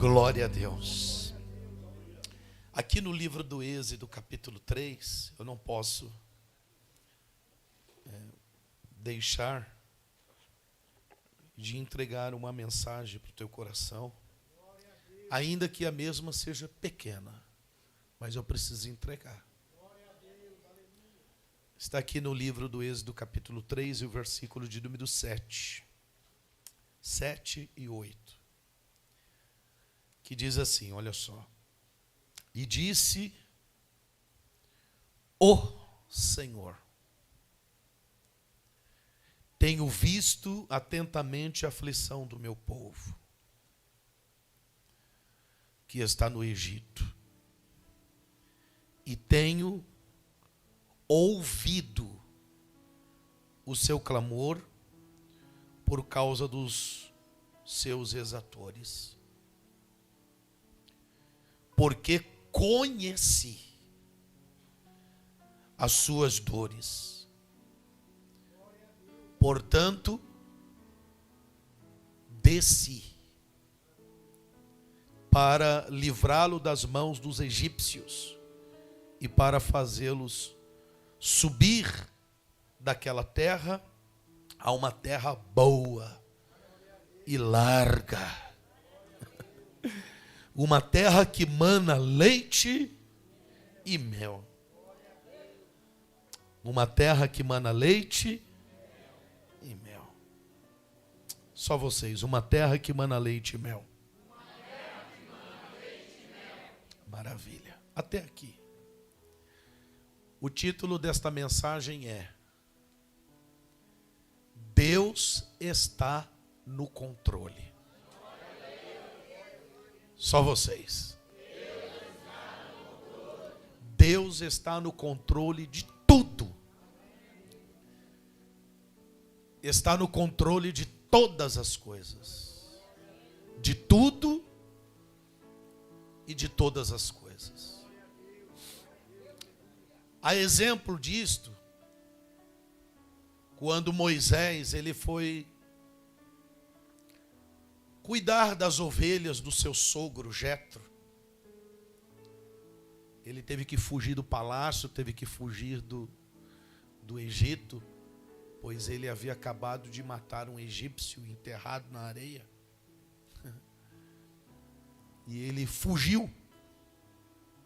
Glória a Deus. Aqui no livro do Êxodo, capítulo 3, eu não posso deixar de entregar uma mensagem para o teu coração, ainda que a mesma seja pequena, mas eu preciso entregar. Está aqui no livro do Êxodo, capítulo 3, e o versículo de número 7. 7 e 8. Que diz assim, olha só. E disse o Senhor: tenho visto atentamente a aflição do meu povo, que está no Egito, e tenho ouvido o seu clamor por causa dos seus exatores, porque conheci as suas dores. Portanto, desci para livrá-lo das mãos dos egípcios e para fazê-los subir daquela terra a uma terra boa e larga, uma terra que mana leite e mel. Uma terra que mana leite e mel. Só vocês, uma terra que mana leite e mel. Maravilha. Até aqui. O título desta mensagem é: Deus está no controle. Só vocês. Deus está no controle de tudo. Está no controle de todas as coisas. De tudo e de todas as coisas. A exemplo disto, quando Moisés ele foi cuidar das ovelhas do seu sogro Jetro. Ele teve que fugir do palácio, teve que fugir do Egito, pois ele havia acabado de matar um egípcio enterrado na areia. E ele fugiu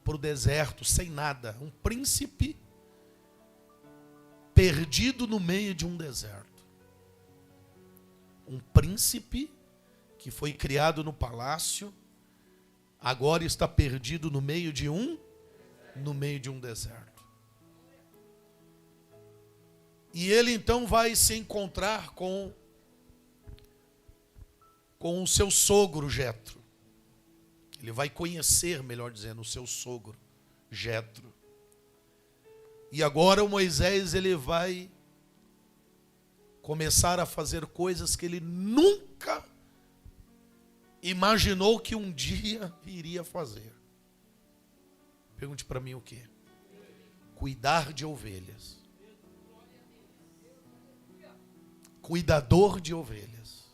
para o deserto, sem nada. Um príncipe perdido no meio de um deserto. Um príncipe que foi criado no palácio, agora está perdido no meio de um deserto. E ele então vai se encontrar com o seu sogro Jetro. Ele vai conhecer, melhor dizendo, o seu sogro Jetro. E agora o Moisés ele vai começar a fazer coisas que ele nunca imaginou que um dia iria fazer. Pergunte para mim o quê? Cuidar de ovelhas. Cuidador de ovelhas.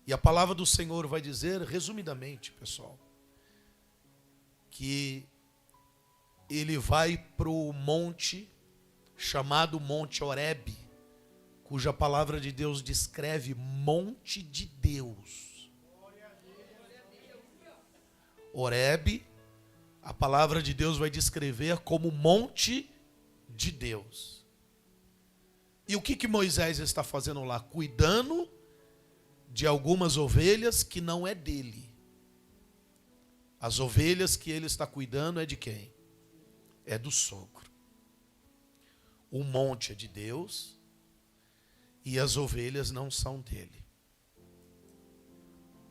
E a palavra do Senhor vai dizer, resumidamente, pessoal, que ele vai para o monte chamado Monte Horebe, cuja palavra de Deus descreve monte de Deus. Horebe, a palavra de Deus vai descrever como monte de Deus. E o que Moisés está fazendo lá? Cuidando de algumas ovelhas que não é dele. As ovelhas que ele está cuidando é de quem? É do sogro. O monte é de Deus e as ovelhas não são dele.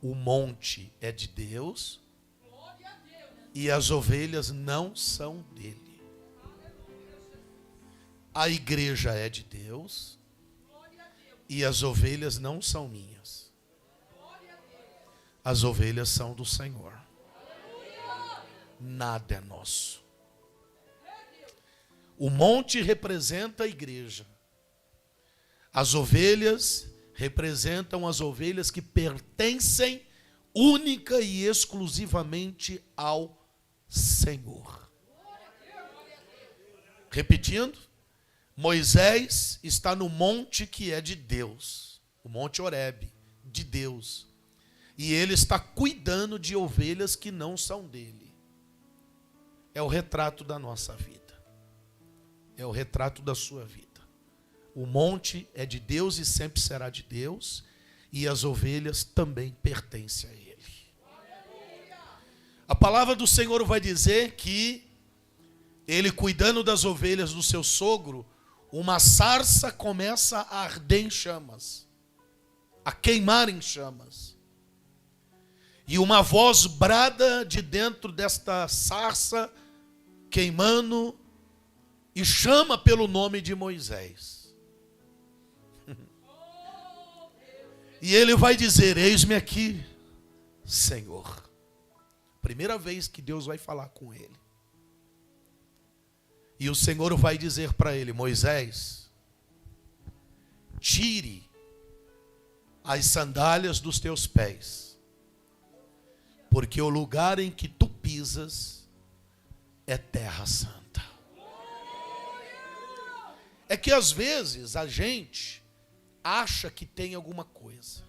O monte é de Deus e as ovelhas não são dele. A igreja é de Deus e as ovelhas não são minhas. As ovelhas são do Senhor. Nada é nosso. O monte representa a igreja. As ovelhas representam as ovelhas que pertencem única e exclusivamente ao Senhor. Repetindo, Moisés está no monte que é de Deus, o Monte Horebe, de Deus. E ele está cuidando de ovelhas que não são dele. É o retrato da nossa vida. É o retrato da sua vida. O monte é de Deus e sempre será de Deus. E as ovelhas também pertencem a ele. A palavra do Senhor vai dizer que ele, cuidando das ovelhas do seu sogro, uma sarça começa a arder em chamas, a queimar em chamas. E uma voz brada de dentro desta sarça, queimando, e chama pelo nome de Moisés. E ele vai dizer: eis-me aqui, Senhor. Primeira vez que Deus vai falar com ele. E o Senhor vai dizer para ele: Moisés, tire as sandálias dos teus pés, porque o lugar em que tu pisas é terra santa. É que às vezes a gente acha que tem alguma coisa.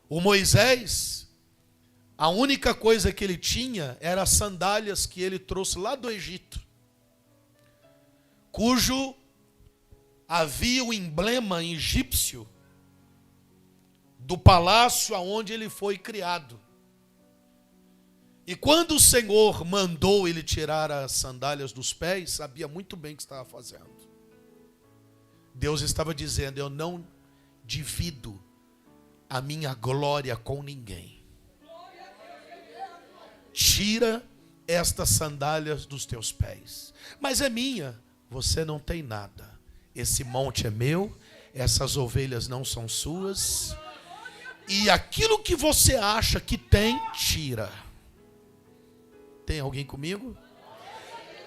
O Moisés, a única coisa que ele tinha era as sandálias que ele trouxe lá do Egito, cujo havia o emblema egípcio do palácio aonde ele foi criado. E quando o Senhor mandou ele tirar as sandálias dos pés, sabia muito bem o que estava fazendo. Deus estava dizendo: eu não divido a minha glória com ninguém. Tira estas sandálias dos teus pés. Mas é minha. Você não tem nada. Esse monte é meu. Essas ovelhas não são suas. E aquilo que você acha que tem, tira. Tem alguém comigo?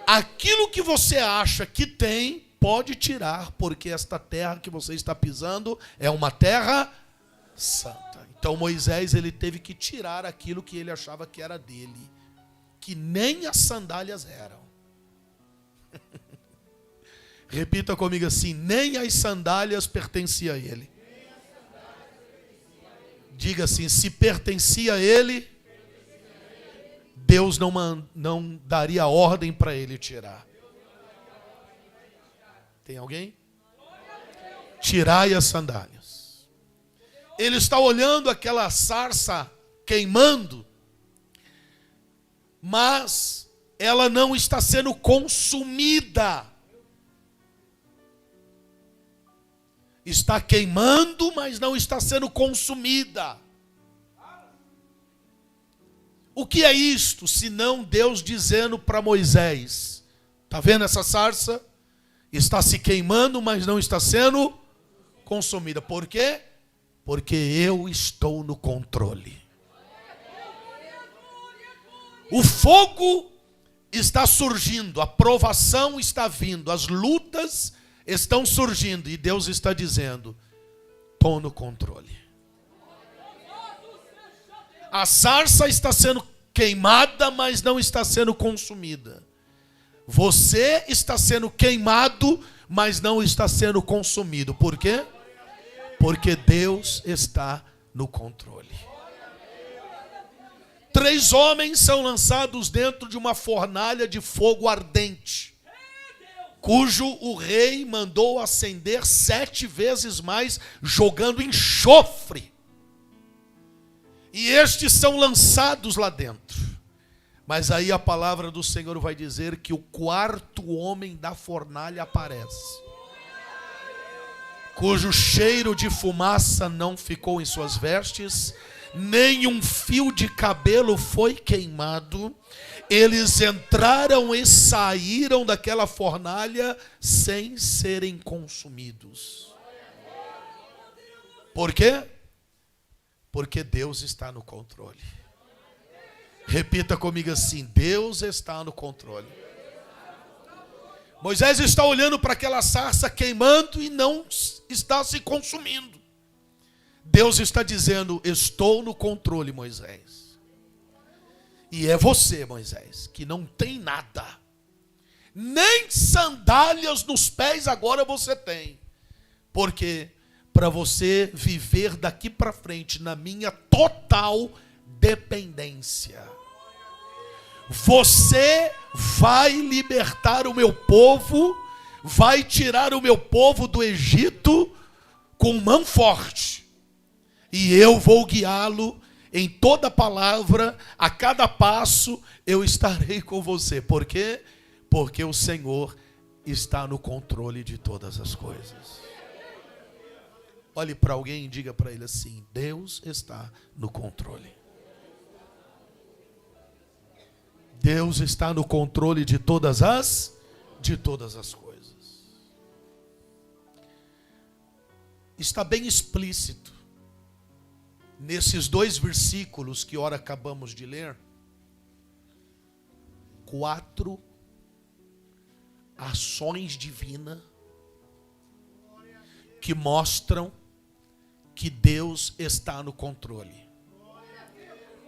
Aquilo que você acha que tem, pode tirar, porque esta terra que você está pisando é uma terra santa. Então Moisés, ele teve que tirar aquilo que ele achava que era dele, que nem as sandálias eram. Repita comigo assim: nem as sandálias pertenciam a ele. Diga assim: se pertencia a ele, Deus não daria ordem para ele tirar. Tem alguém? Tirai as sandálias. Ele está olhando aquela sarça queimando, mas ela não está sendo consumida. Está queimando, mas não está sendo consumida. O que é isto, senão Deus dizendo para Moisés: está vendo essa sarça? Está se queimando, mas não está sendo consumida. Por quê? Porque eu estou no controle. O fogo está surgindo, a provação está vindo, as lutas estão surgindo, e Deus está dizendo: estou no controle. A sarça está sendo queimada, mas não está sendo consumida. Você está sendo queimado, mas não está sendo consumido. Por quê? Porque Deus está no controle. 3 homens são lançados dentro de uma fornalha de fogo ardente, cujo o rei mandou acender 7 vezes mais, jogando enxofre. E estes são lançados lá dentro. Mas aí a palavra do Senhor vai dizer que o 4º homem da fornalha aparece, cujo cheiro de fumaça não ficou em suas vestes, nem um fio de cabelo foi queimado. Eles entraram e saíram daquela fornalha sem serem consumidos. Por quê? Porque Deus está no controle. Repita comigo assim: Deus está no controle. Moisés está olhando para aquela sarça queimando e não está se consumindo. Deus está dizendo: estou no controle, Moisés. E é você, Moisés, que não tem nada. Nem sandálias nos pés agora você tem. Porque para você viver daqui para frente na minha total dependência, você vai libertar o meu povo, vai tirar o meu povo do Egito com mão forte. E eu vou guiá-lo em toda palavra, a cada passo eu estarei com você. Por quê? Porque o Senhor está no controle de todas as coisas. Olhe para alguém e diga para ele assim: Deus está no controle. Deus está no controle de todas as coisas. Está bem explícito nesses 2 versículos que ora acabamos de ler, 4 ações divinas que mostram que Deus está no controle.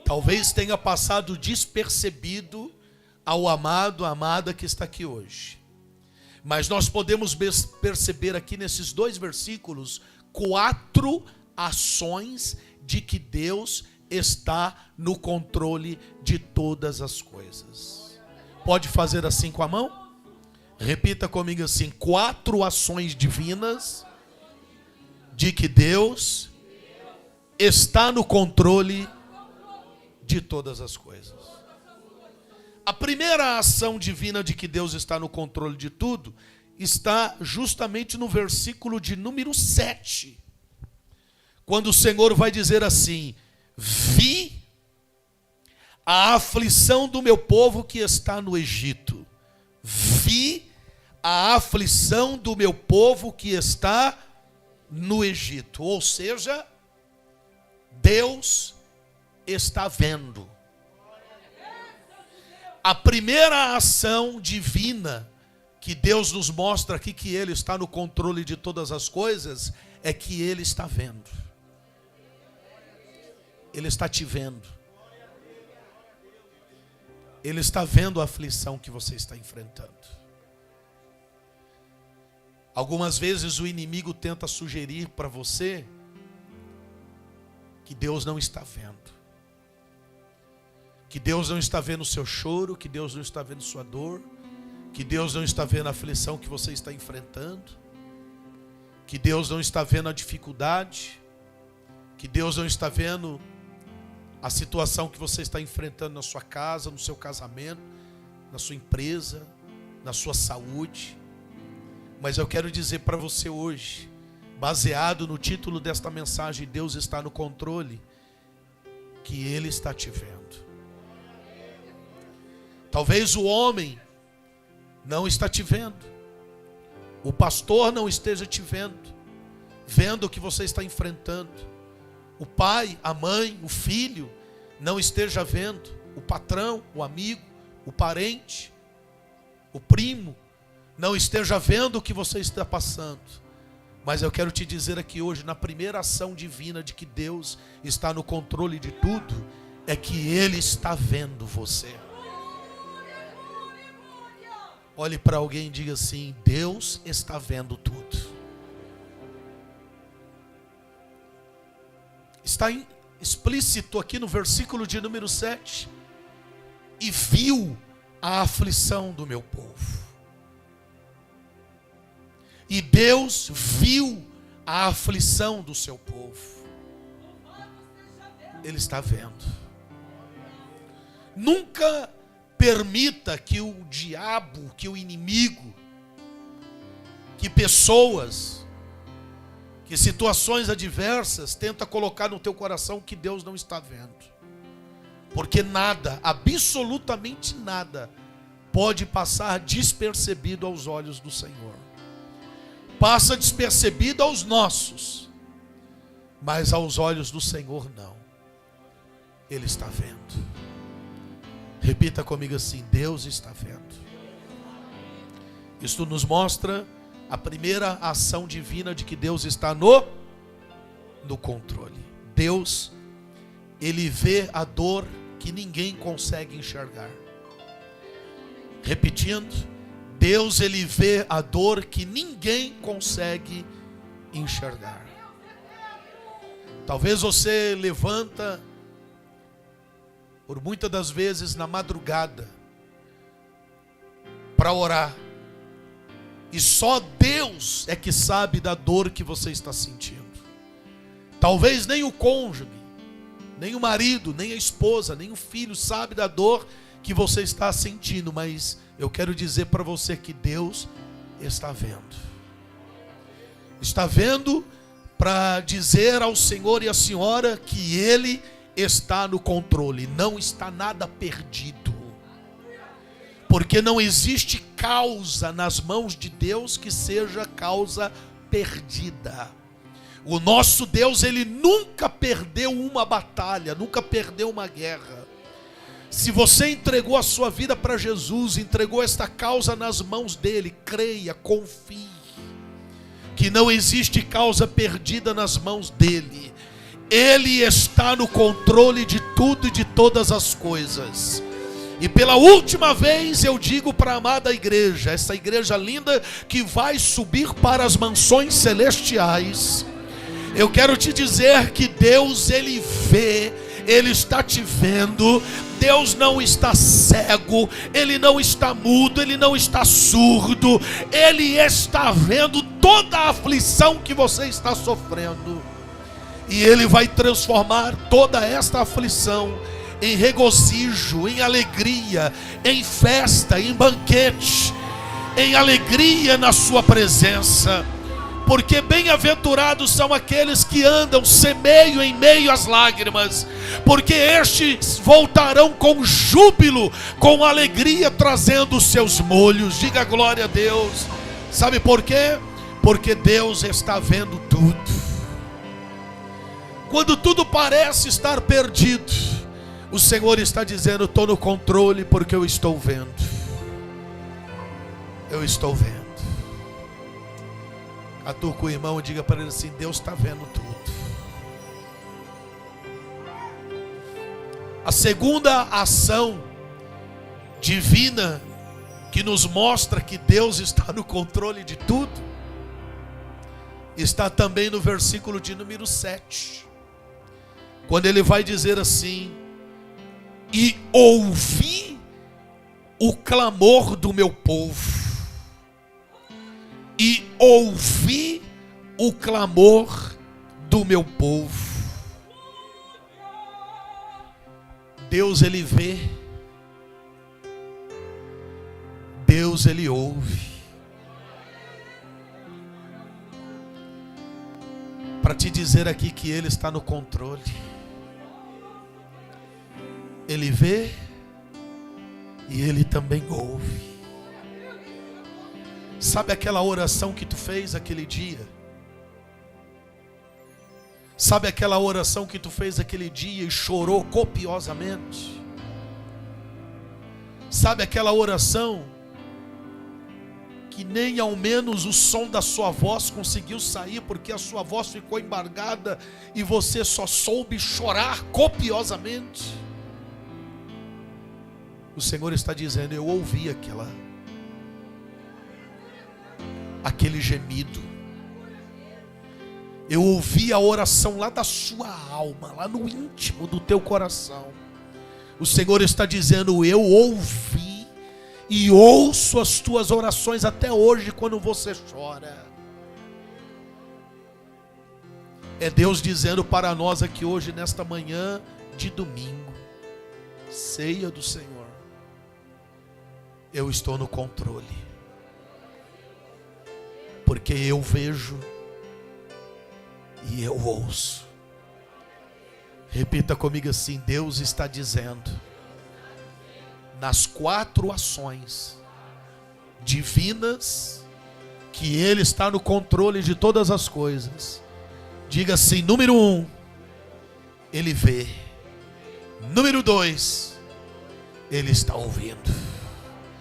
Talvez tenha passado despercebido ao amado, a amada que está aqui hoje. Mas nós podemos perceber aqui nesses 2 versículos 4 ações de que Deus está no controle de todas as coisas. Pode fazer assim com a mão? Repita comigo assim: 4 ações divinas de que Deus está no controle de todas as coisas. A primeira ação divina de que Deus está no controle de tudo está justamente no versículo de número 7. Quando o Senhor vai dizer assim: vi a aflição do meu povo que está no Egito. Vi a aflição do meu povo que está no Egito. Ou seja, Deus está vendo. A primeira ação divina que Deus nos mostra aqui, que Ele está no controle de todas as coisas, é que Ele está vendo. Ele está te vendo. Ele está vendo a aflição que você está enfrentando. Algumas vezes o inimigo tenta sugerir para você que Deus não está vendo. Que Deus não está vendo o seu choro, que Deus não está vendo sua dor, que Deus não está vendo a aflição que você está enfrentando, que Deus não está vendo a dificuldade, que Deus não está vendo a situação que você está enfrentando na sua casa, no seu casamento, na sua empresa, na sua saúde. Mas eu quero dizer para você hoje, baseado no título desta mensagem, Deus está no controle, que Ele está te vendo. Talvez o homem não está te vendo, o pastor não esteja te vendo o que você está enfrentando, o pai, a mãe, o filho não esteja vendo, o patrão, o amigo, o parente, o primo não esteja vendo o que você está passando. Mas eu quero te dizer aqui hoje, na primeira ação divina de que Deus está no controle de tudo, é que Ele está vendo você. Olhe para alguém e diga assim: Deus está vendo tudo. Está explícito aqui no versículo de número 7. E viu a aflição do meu povo. E Deus viu a aflição do seu povo. Ele está vendo. Nunca permita que o diabo, que o inimigo, que pessoas, que situações adversas tenta colocar no teu coração que Deus não está vendo. Porque nada, absolutamente nada, pode passar despercebido aos olhos do Senhor. Passa despercebido aos nossos, mas aos olhos do Senhor não. Ele está vendo. Repita comigo assim: Deus está vendo. Isto nos mostra a primeira ação divina de que Deus está no no controle. Deus, Ele vê a dor que ninguém consegue enxergar. Repetindo, Deus, Ele vê a dor que ninguém consegue enxergar. Talvez você levanta, por muitas das vezes na madrugada, para orar, e só Deus é que sabe da dor que você está sentindo. Talvez nem o cônjuge, nem o marido, nem a esposa, nem o filho sabe da dor que você está sentindo, mas eu quero dizer para você que Deus está vendo. Está vendo para dizer ao Senhor e à senhora que Ele está no controle, não está nada perdido. Porque não existe causa nas mãos de Deus que seja causa perdida. O nosso Deus, Ele nunca perdeu uma batalha, nunca perdeu uma guerra. Se você entregou a sua vida para Jesus, entregou esta causa nas mãos dEle, creia, confie, que não existe causa perdida nas mãos dEle. Ele está no controle de tudo e de todas as coisas. E pela última vez eu digo para a amada igreja, essa igreja linda que vai subir para as mansões celestiais, eu quero te dizer que Deus, Ele vê, Ele está te vendo. Deus não está cego, Ele não está mudo, Ele não está surdo. Ele está vendo toda a aflição que você está sofrendo. E Ele vai transformar toda esta aflição em regozijo, em alegria, em festa, em banquete, em alegria na sua presença. Porque bem-aventurados são aqueles que andam, semeiam em meio às lágrimas, porque estes voltarão com júbilo, com alegria, trazendo os seus molhos. Diga glória a Deus. Sabe por quê? Porque Deus está vendo tudo. Quando tudo parece estar perdido, o Senhor está dizendo: estou no controle, porque eu estou vendo. Eu estou vendo. Atuca o irmão e diga para ele assim: Deus está vendo tudo. A segunda ação divina que nos mostra que Deus está no controle de tudo está também no versículo de número 7, quando ele vai dizer assim: e ouvi o clamor do meu povo. E ouvi o clamor do meu povo. Deus, Ele vê. Deus, Ele ouve. Para te dizer aqui que Ele está no controle. Ele vê e Ele também ouve. Sabe aquela oração que tu fez aquele dia? Sabe aquela oração que tu fez aquele dia e chorou copiosamente? Sabe aquela oração que nem ao menos o som da sua voz conseguiu sair, porque a sua voz ficou embargada e você só soube chorar copiosamente? O Senhor está dizendo: eu ouvi aquele gemido. Eu ouvi a oração lá da sua alma, lá no íntimo do teu coração. O Senhor está dizendo: eu ouvi e ouço as tuas orações até hoje quando você chora. É Deus dizendo para nós aqui hoje, nesta manhã de domingo, ceia do Senhor: eu estou no controle. Porque eu vejo e eu ouço. Repita comigo assim: Deus está dizendo, nas 4 ações divinas, que Ele está no controle de todas as coisas. Diga assim: número 1, Ele vê. Número 2, Ele está ouvindo.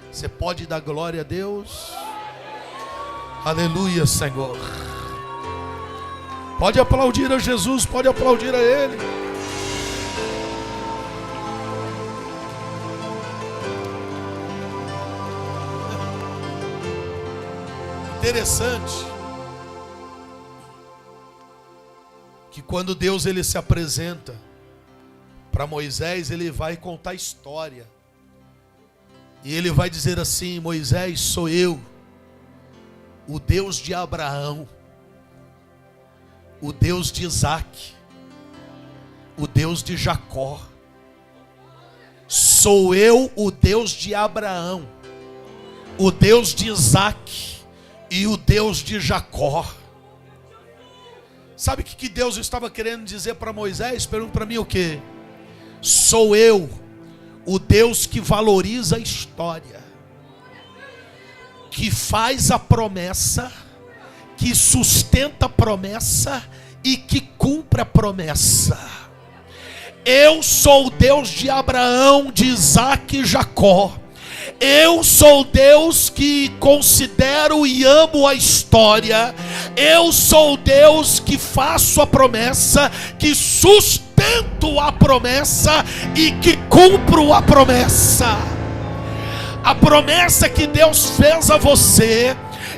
Você pode dar glória a Deus? Aleluia, Senhor. Pode aplaudir a Jesus, pode aplaudir a Ele. Interessante que quando Deus ele se apresenta para Moisés, ele vai contar a história. E ele vai dizer assim: Moisés, sou eu, o Deus de Abraão, o Deus de Isaac, o Deus de Jacó. Sou eu o Deus de Abraão, o Deus de Isaac e o Deus de Jacó. Sabe o que Deus estava querendo dizer para Moisés? Pergunta para mim o quê? Sou eu o Deus que valoriza a história, que faz a promessa, que sustenta a promessa e que cumpre a promessa. Eu sou o Deus de Abraão, de Isaac e Jacó. Eu sou o Deus que considero e amo a história. Eu sou o Deus que faço a promessa, que sustento a promessa e que cumpro a promessa. A promessa que Deus fez a você,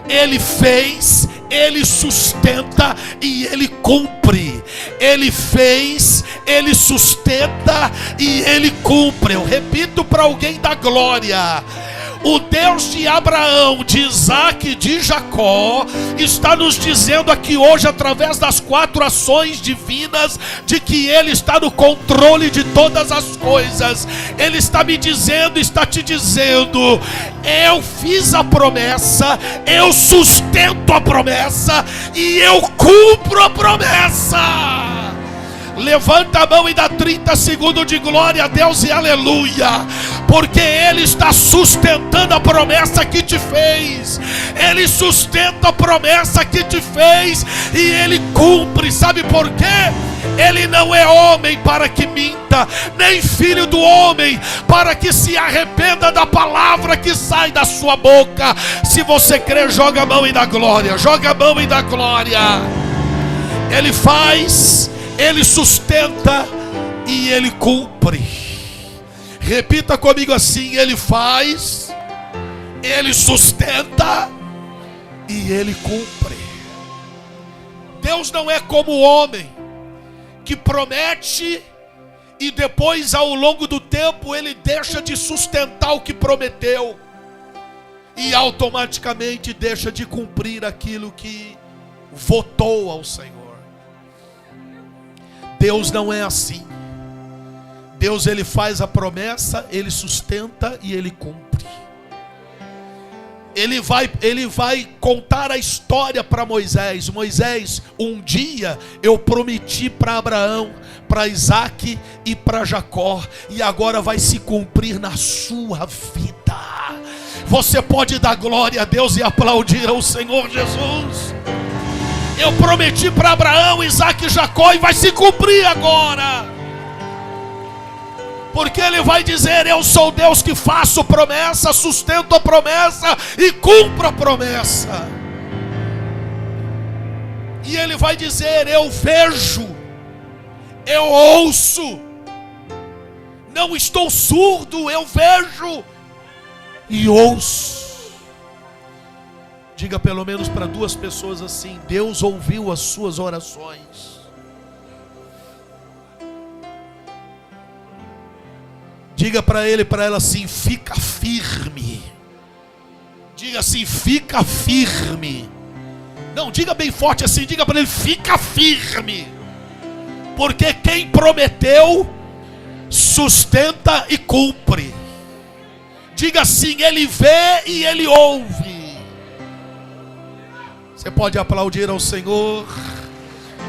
Ele fez, Ele sustenta e Ele cumpre. Ele fez, Ele sustenta e Ele cumpre. Eu repito para alguém da glória: o Deus de Abraão, de Isaac e de Jacó está nos dizendo aqui hoje, através das 4 ações divinas, de que Ele está no controle de todas as coisas. Ele está me dizendo, está te dizendo: eu fiz a promessa, eu sustento a promessa e eu cumpro a promessa. Levanta a mão e dá 30 segundos de glória a Deus e aleluia, porque Ele está sustentando a promessa que te fez. Ele sustenta a promessa que te fez e Ele cumpre. Sabe por quê? Ele não é homem para que minta, nem filho do homem para que se arrependa da palavra que sai da sua boca. Se você crê, joga a mão e dá glória. Joga a mão e dá glória. Ele faz, Ele sustenta e Ele cumpre. Repita comigo assim: Ele faz, Ele sustenta e Ele cumpre. Deus não é como o homem, que promete e depois, ao longo do tempo, Ele deixa de sustentar o que prometeu e automaticamente deixa de cumprir aquilo que votou ao Senhor. Deus não é assim. Deus, Ele faz a promessa, Ele sustenta e Ele cumpre. Ele vai contar a história para Moisés. Moisés, um dia eu prometi para Abraão, para Isaac e para Jacó, e agora vai se cumprir na sua vida. Você pode dar glória a Deus e aplaudir ao Senhor Jesus. Eu prometi para Abraão, Isaac e Jacó e vai se cumprir agora. Porque Ele vai dizer: eu sou Deus que faço promessa, sustento a promessa e cumpro a promessa. E Ele vai dizer: eu vejo, eu ouço, não estou surdo, eu vejo e ouço. Diga pelo menos para 2 pessoas assim: Deus ouviu as suas orações. Diga para ele, para ela assim: fica firme. Diga assim: fica firme. Não, diga bem forte assim, diga para ele: fica firme. Porque quem prometeu, sustenta e cumpre. Diga assim: Ele vê e Ele ouve. Você pode aplaudir ao Senhor.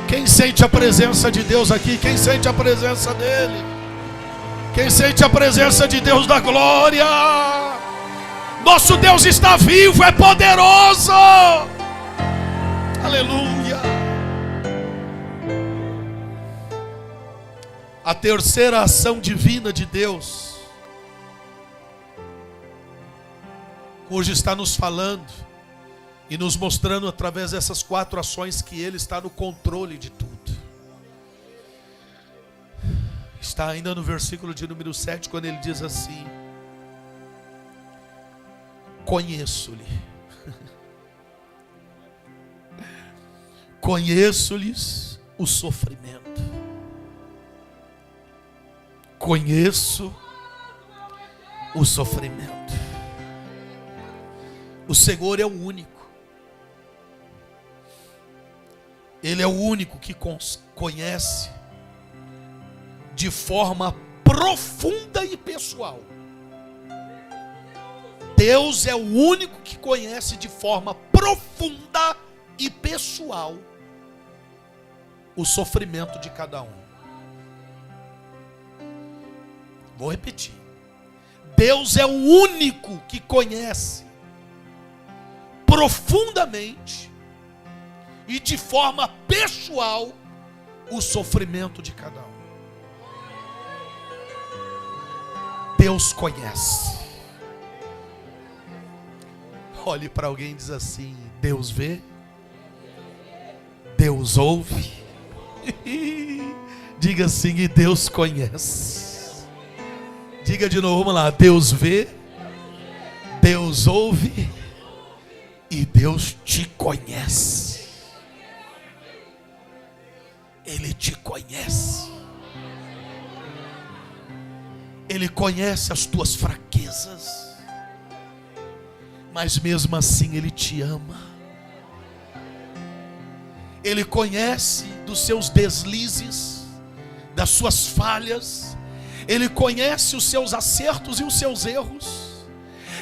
Quem sente a presença de Deus aqui? Quem sente a presença dEle? Quem sente a presença de Deus da glória? Nosso Deus está vivo, é poderoso. Aleluia. A terceira ação divina de Deus, hoje está nos falando e nos mostrando através dessas 4 ações que Ele está no controle de tudo. Está ainda no versículo de número 7, quando Ele diz assim: conheço-lhe, conheço-lhes o sofrimento, conheço o sofrimento. O Senhor é o único, Ele é o único que conhece de forma profunda e pessoal. Deus é o único que conhece de forma profunda e pessoal o sofrimento de cada um. Vou repetir. Deus é o único que conhece profundamente e de forma pessoal o sofrimento de cada um. Deus conhece. Olhe para alguém e diz assim: Deus vê, Deus ouve. Diga assim: e Deus conhece. Diga de novo, vamos lá: Deus vê, Deus ouve e Deus te conhece. Ele te conhece. Ele conhece as tuas fraquezas, mas mesmo assim Ele te ama. Ele conhece dos seus deslizes, das suas falhas. Ele conhece os seus acertos e os seus erros.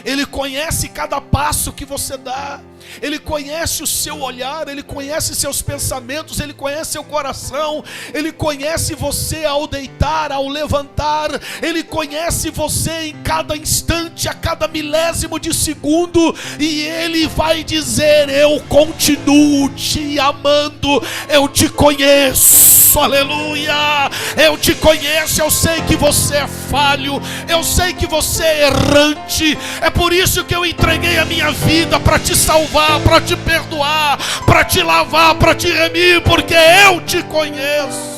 Ele conhece cada passo que você dá. Ele conhece o seu olhar, Ele conhece seus pensamentos, Ele conhece seu coração, Ele conhece você ao deitar, ao levantar, Ele conhece você em cada instante, a cada milésimo de segundo, e Ele vai dizer: eu continuo te amando, eu te conheço, aleluia, eu te conheço, eu sei que você é falho, eu sei que você é errante, é por isso que eu entreguei a minha vida para te salvar, para te perdoar, para te lavar, para te remir, porque eu te conheço.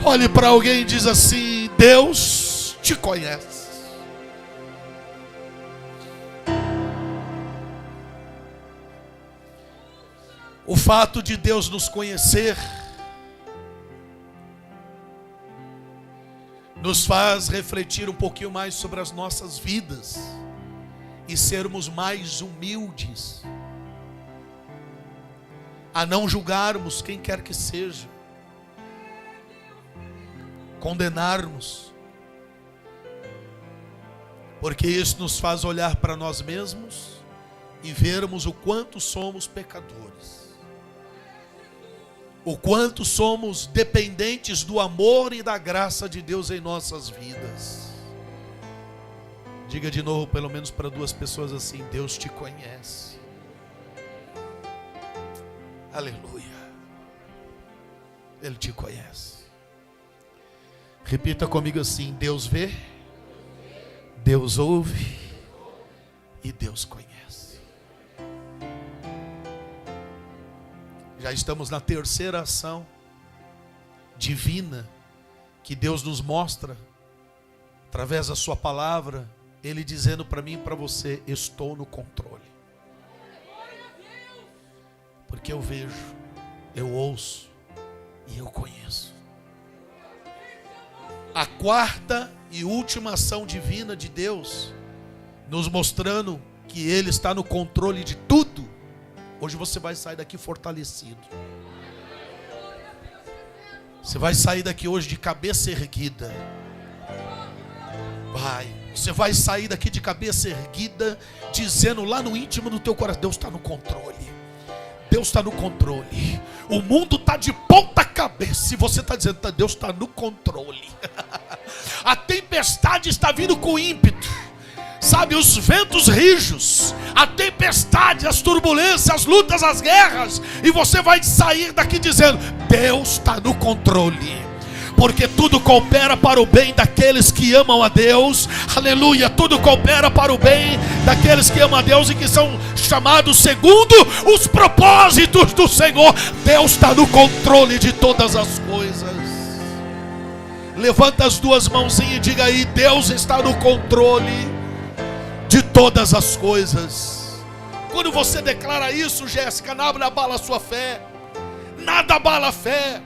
Olhe para alguém e diz assim: Deus te conhece. O fato de Deus nos conhecer nos faz refletir um pouquinho mais sobre as nossas vidas e sermos mais humildes, a não julgarmos quem quer que seja, condenarmos, porque isso nos faz olhar para nós mesmos e vermos o quanto somos pecadores, o quanto somos dependentes do amor e da graça de Deus em nossas vidas. Diga de novo, pelo menos para 2 pessoas assim: Deus te conhece. Aleluia. Ele te conhece. Repita comigo assim: Deus vê, Deus ouve e Deus conhece. Já estamos na 3ª ação divina que Deus nos mostra através da sua palavra. Ele dizendo para mim e para você: estou no controle. Porque eu vejo, eu ouço e eu conheço. A 4ª e última ação divina de Deus, nos mostrando que Ele está no controle de tudo. Hoje você vai sair daqui fortalecido. Você vai sair daqui hoje de cabeça erguida. Você vai sair daqui de cabeça erguida, dizendo lá no íntimo do teu coração: Deus está no controle. Deus está no controle. O mundo está de ponta cabeça e você está dizendo: Deus está no controle. A tempestade está vindo com ímpeto. Sabe, os ventos rijos, a tempestade, as turbulências, as lutas, as guerras, e você vai sair daqui dizendo: Deus está no controle. porque tudo coopera para o bem daqueles que amam a Deus. Aleluia, tudo coopera para o bem daqueles que amam a Deus e que são chamados segundo os propósitos do Senhor. Deus está no controle de todas as coisas. Levanta as duas mãozinhas e diga aí: Deus está no controle de todas as coisas. Quando você declara isso, Jéssica, nada abala a sua fé. Nada abala a fé.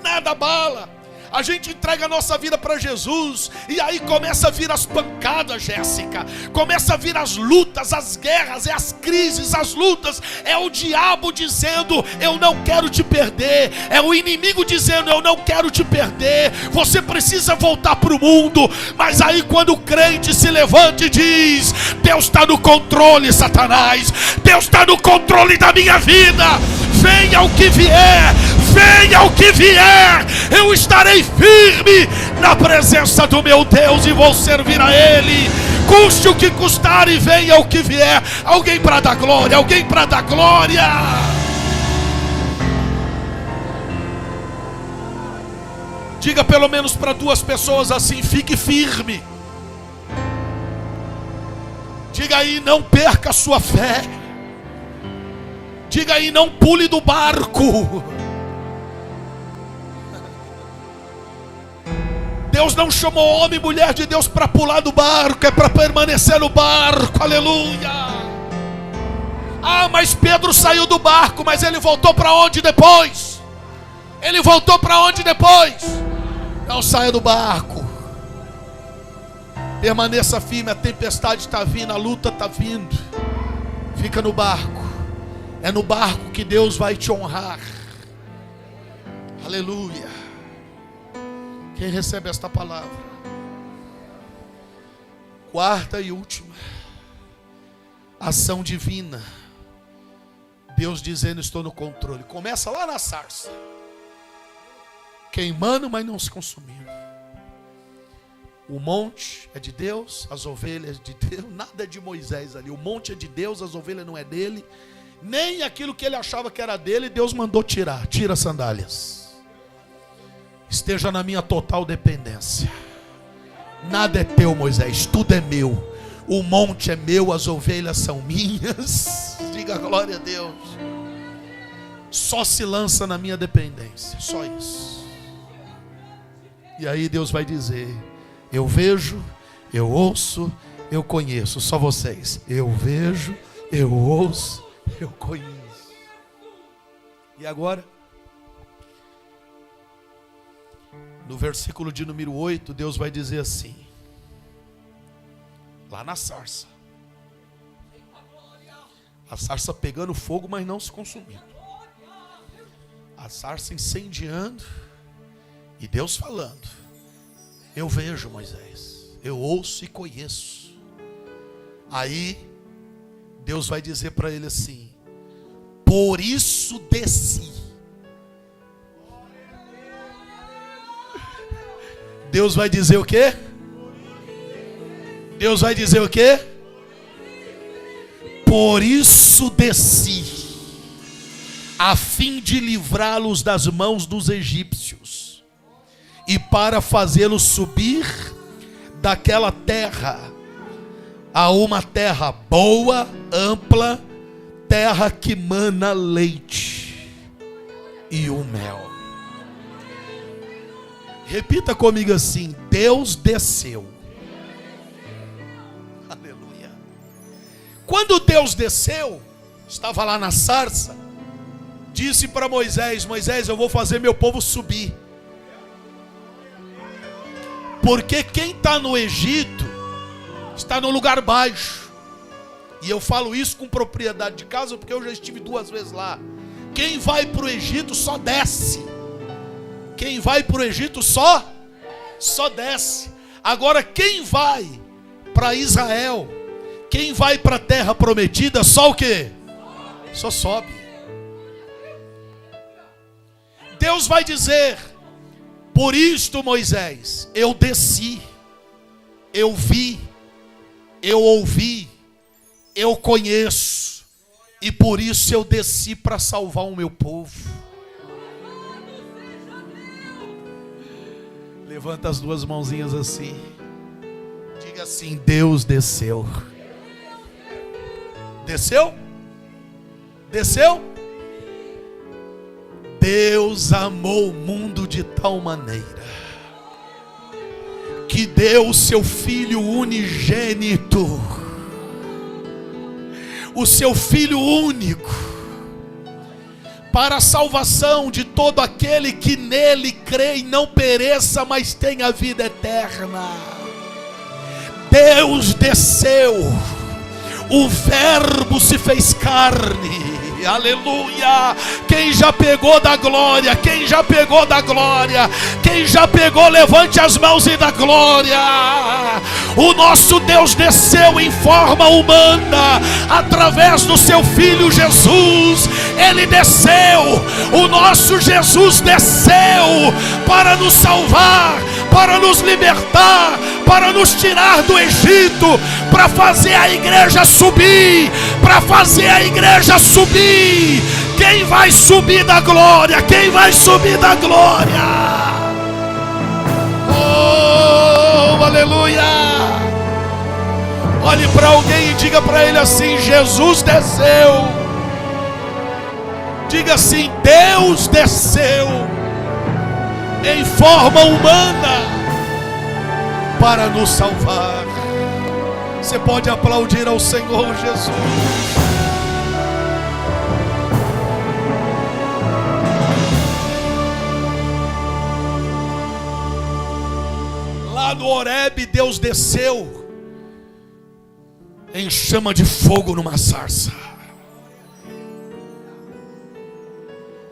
Nada abala. A gente entrega a nossa vida para Jesus e aí começa a vir as pancadas, Jéssica. Começa a vir as lutas, as guerras, as crises, as lutas. É o diabo dizendo: eu não quero te perder. É o inimigo dizendo: eu não quero te perder. Você precisa voltar para o mundo. Mas aí quando o crente se levanta e diz: Deus está no controle, Satanás. Deus está no controle da minha vida. Venha o que vier, venha o que vier, eu estarei firme na presença do meu Deus e vou servir a Ele, custe o que custar e venha o que vier. Alguém para dar glória, alguém para dar glória. Diga pelo menos para duas pessoas assim: fique firme. Diga aí: não perca a sua fé. Diga aí: não pule do barco. Deus não chamou homem e mulher de Deus para pular do barco, é para permanecer no barco. Aleluia. Ah, mas Pedro saiu do barco, mas ele voltou para onde depois? Ele voltou para onde depois? Não saia do barco. Permaneça firme, a tempestade está vindo, a luta está vindo. Fica no barco. É no barco que Deus vai te honrar. Aleluia. Quem recebe esta palavra? Quarta e última. Ação divina. Deus dizendo: estou no controle. Começa lá na sarça, queimando, mas não se consumindo. O monte é de Deus, as ovelhas de Deus. Nada é de Moisés ali. O monte é de Deus, as ovelhas não é dele. Nem aquilo que ele achava que era dele, Deus mandou tirar. Tira as sandálias. Esteja na minha total dependência. Nada é teu, Moisés, tudo é meu. O monte é meu, as ovelhas são minhas. Diga glória a Deus. Só se lança na minha dependência, só isso. E aí Deus vai dizer: eu vejo, eu ouço, eu conheço. Só vocês. Eu vejo, eu ouço, eu conheço. E agora, no versículo de número 8, Deus vai dizer assim, lá na sarça, a sarça pegando fogo, mas não se consumindo, a sarça incendiando, e Deus falando: eu vejo, Moisés, eu ouço e conheço. Aí Deus vai dizer para ele assim: por isso desci. Deus vai dizer o quê? Deus vai dizer o quê? Por isso desci, a fim de livrá-los das mãos dos egípcios, e para fazê-los subir daquela terra a uma terra boa, ampla, terra que mana leite e o mel. Repita comigo assim: Deus desceu. Aleluia. Quando Deus desceu, estava lá na sarça, disse para Moisés: Moisés, eu vou fazer meu povo subir. Porque quem está no Egito está no lugar baixo. E eu falo isso com propriedade de casa, porque eu já estive 2 vezes lá. Quem vai para o Egito só desce. Quem vai para o Egito só desce. Agora quem vai para Israel, quem vai para a terra prometida, só o quê? Só sobe. Deus vai dizer: por isto, Moisés, eu desci, eu vi, eu ouvi, eu conheço, e por isso eu desci para salvar o meu povo. Levanta as duas mãozinhas assim. Diga assim: Deus desceu. Desceu? Desceu? Deus amou o mundo de tal maneira que deu o seu Filho unigênito, o seu Filho único, para a salvação de todo aquele que nele crê e não pereça, mas tenha vida eterna. Deus desceu, o Verbo se fez carne. Aleluia! Quem já pegou da glória? Quem já pegou da glória? Quem já pegou, levante as mãos e dá glória. O nosso Deus desceu em forma humana através do seu Filho Jesus. Ele desceu, o nosso Jesus desceu para nos salvar, para nos libertar, para nos tirar do Egito, para fazer a igreja subir, para fazer a igreja subir. Quem vai subir da glória? Quem vai subir da glória? Oh, aleluia! Olhe para alguém e diga para ele assim: Jesus desceu. Diga assim: Deus desceu em forma humana para nos salvar. Você pode aplaudir ao Senhor Jesus. Lá no Horebe, Deus desceu em chama de fogo numa sarça.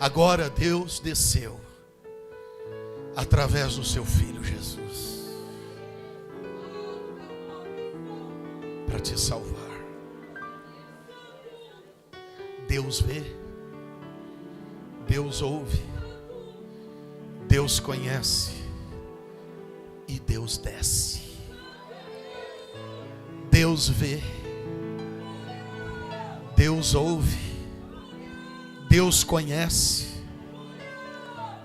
Agora Deus desceu através do seu Filho Jesus para te salvar. Deus vê, Deus ouve, Deus conhece e Deus desce. Deus vê, Deus ouve, Deus conhece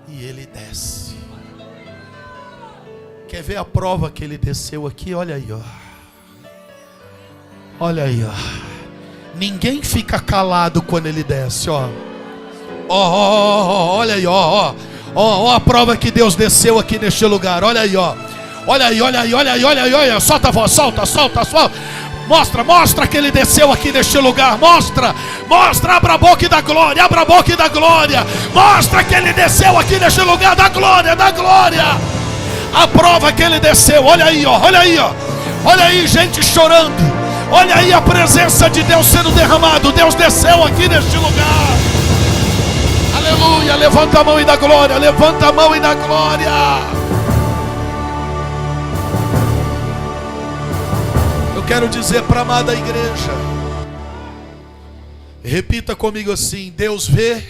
e Ele desce. Quer ver a prova que Ele desceu aqui? Olha aí, ó. Olha aí, ó. Ninguém fica calado quando Ele desce, ó. Olha aí, ó. Ó a prova que Deus desceu aqui neste lugar. Olha aí, ó. Olha aí, olha aí, olha aí, olha aí, olha aí. Solta a voz, solta. Mostra que Ele desceu aqui neste lugar. Mostra, abra a boca e dá glória, abra a boca e dá glória. Mostra que Ele desceu aqui neste lugar, dá glória, dá glória. A prova que Ele desceu, olha aí, ó, olha aí, ó. Olha aí, gente chorando. Olha aí a presença de Deus sendo derramado. Deus desceu aqui neste lugar. Aleluia, levanta a mão e dá glória, levanta a mão e dá glória. Eu quero dizer para a amada igreja, repita comigo assim: Deus vê,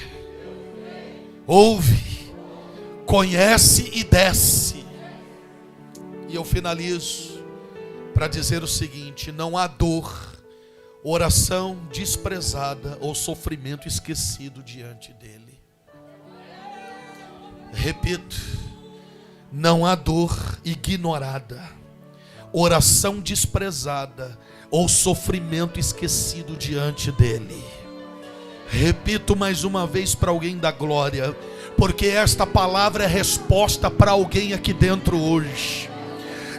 ouve, conhece e desce. E eu finalizo para dizer o seguinte: não há dor, oração desprezada ou sofrimento esquecido diante dele. Repito, não há dor ignorada, oração desprezada ou sofrimento esquecido diante dele. Repito mais uma vez para alguém da glória, porque esta palavra é resposta para alguém aqui dentro hoje.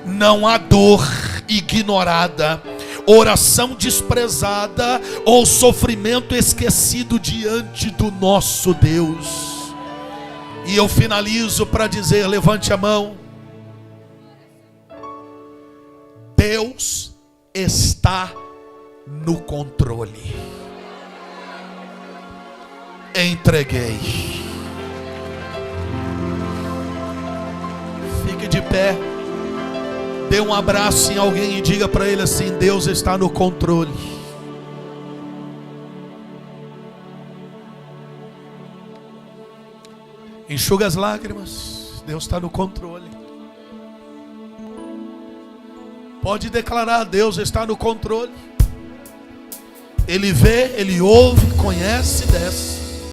Não há dor ignorada, oração desprezada ou sofrimento esquecido diante do nosso Deus. E eu finalizo para dizer, levante a mão: Deus está no controle. Entreguei. Fique de pé. Dê um abraço em alguém e diga para ele assim: Deus está no controle. Enxuga as lágrimas. Deus está no controle. Pode declarar: Deus está no controle. Ele vê, Ele ouve, conhece e desce.